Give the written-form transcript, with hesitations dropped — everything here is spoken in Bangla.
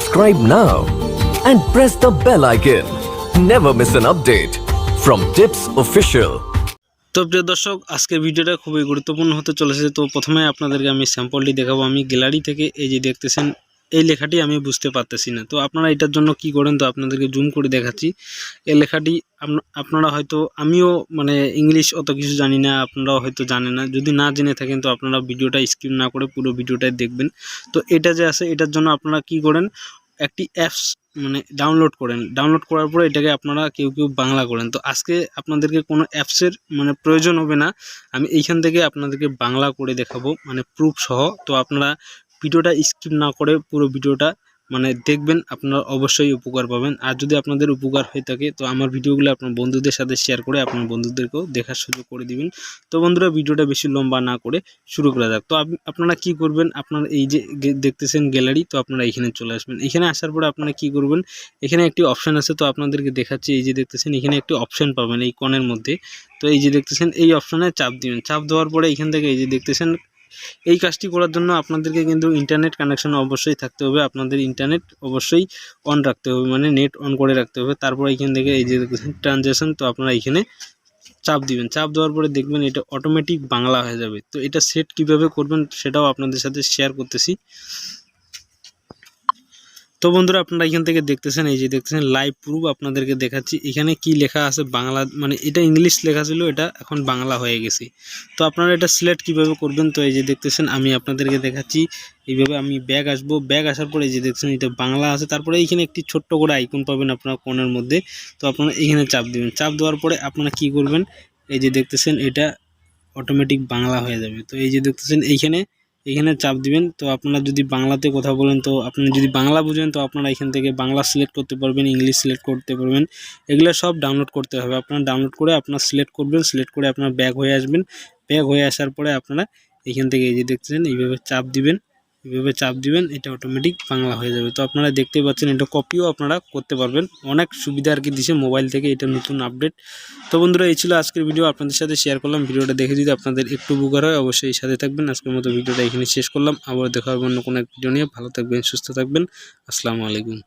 Subscribe now and press the bell icon. Never miss an update from Tips Official. তো প্রিয় দর্শক, আজকের ভিডিওটা খুবই গুরুত্বপূর্ণ হতে চলেছে। তো প্রথমে আপনাদেরকে আমি স্যাম্পলটি দেখাবো। আমি গ্যালারি থেকে এই যে দেখতেছেন এই লেখাটি আমি বুঝতে পারতেছি না। তো আপনারা এটার জন্য কি করেন, তো আপনাদেরকে জুম করে দেখাচ্ছি। এই লেখাটি আপনারা হয়তো, আমিও মানে ইংলিশ অত কিছু জানি না, আপনারাও হয়তো জানেন না। যদি না জেনে থাকেন তো আপনারা ভিডিওটা স্কিপ না করে পুরো ভিডিওটাই দেখবেন। তো এটা যে আছে এটার জন্য আপনারা কি করেন, একটি অ্যাপস মানে ডাউনলোড করেন। ডাউনলোড করার পরে এটাকে আপনারা কেউ বাংলা করেন। তো আজকে আপনাদেরকে কোনো অ্যাপসের মানে প্রয়োজন হবে না, আমি এইখান থেকে আপনাদেরকে বাংলা করে দেখাবো, মানে প্রুফ সহ। তো আপনারা ভিডিওটা স্কিপ না করে পুরো ভিডিওটা মানে দেখবেন, আপনারা অবশ্যই উপকার পাবেন। আর যদি আপনাদের উপকার হয়ে থাকে তো আমার ভিডিওগুলো আপনার বন্ধুদের সাথে শেয়ার করে আপনার বন্ধুদেরকেও দেখার সুযোগ করে দিবেন। তো বন্ধুরা, ভিডিওটা বেশি লম্বা না করে শুরু করা যাক। তো আপনারা কি করবেন, আপনার এই যে দেখতেছেন গ্যালারি, তো আপনারা এখানে চলে আসবেন। এখানে আসার পরে আপনারা কি করবেন, এখানে একটি অপশান আছে, তো আপনাদেরকে দেখাচ্ছি। এই যে দেখতেছেন এখানে একটি অপশান পাবেন এই কর্নের মধ্যে। তো এই যে দেখতেছেন এই অপশানে চাপ দিবেন। চাপ দেওয়ার পরে এখান থেকে এই যে দেখতেছেন, এই কাজটি করার জন্য আপনাদেরকে কিন্তু ইন্টারনেট কানেকশন অবশ্যই থাকতে হবে। আপনাদের ইন্টারনেট অবশ্যই অন রাখতে হবে, মানে নেট অন করে রাখতে হবে। তারপর এখান থেকে এই যে দেখতেছেন ট্রানজ্যাকশন, তো আপনারা এখানে চাপ দিবেন। চাপ দেওয়ার পরে দেখবেন এটা অটোমেটিক বাংলা হয়ে যাবে। তো এটা সেট কিভাবে করবেন সেটাও আপনাদের সাথে শেয়ার করতেছি। তো বন্ধুরা, আপনারা এখান থেকে দেখতেছেন এই যে দেখতেছেন লাইভ প্রুফ, আপনাদেরকে দেখাচ্ছি। এখানে কি লেখা আছে বাংলা, মানে এটা ইংলিশ লেখা ছিল, এটা এখন বাংলা হয়ে গেছে। তো আপনারা এটা সিলেক্ট কিভাবে করবেন, তো এই যে দেখতেছেন আমি আপনাদেরকে দেখাচ্ছি। এইভাবে আমি ব্যাগ আসবো, ব্যাগ আসার পরে এই যে দেখতেছেন এটা বাংলা আছে। তারপরে এইখানে একটি ছোট্ট করে আইকন পাবেন আপনার কোণের মধ্যে, তো আপনারা এখানে চাপ দিবেন। চাপ দেওয়ার পরে আপনারা কি করবেন, এই যে দেখতেছেন এটা অটোমেটিক বাংলা হয়ে যাবে। তো এই যে দেখতেছেন এইখানে চাপ দিবেন। তো আপনারা যদি বাংলাতে কথা বলেন, তো আপনি যদি বাংলা বুঝেন তো আপনারা এখান থেকে বাংলা সিলেক্ট করতে পারবেন, ইংলিশ সিলেক্ট করতে পারবেন। এগুলো সব ডাউনলোড করতে হবে। আপনারা ডাউনলোড করে আপনারা সিলেক্ট করবেন, সিলেক্ট করে আপনার ব্যাক হয়ে আসবেন। ব্যাক হয়ে আসার পরে আপনারা এখান থেকে এই যে দেখতেছেন এইভাবে চাপ দিবেন, এইভাবে চাপ দিবেন, এটা অটোমেটিক বাংলা হয়ে যাবে। তো আপনারা দেখতে পাচ্ছেন এটা কপিও আপনারা করতে পারবেন। অনেক সুবিধা আর কি দিছে মোবাইল থেকে, এটা নতুন আপডেট। তো বন্ধুরা, এই ছিল আজকের ভিডিও, আপনাদের সাথে শেয়ার করলাম। ভিডিওটা দেখে যদি আপনাদের একটু উপকার হয় অবশ্যই সাথে থাকবেন। আজকের মতো ভিডিওটা এখানে শেষ করলাম। আবার দেখা হবে অন্য কোনো এক ভিডিও নিয়ে। ভালো থাকবেন, সুস্থ থাকবেন। আসসালামু আলাইকুম।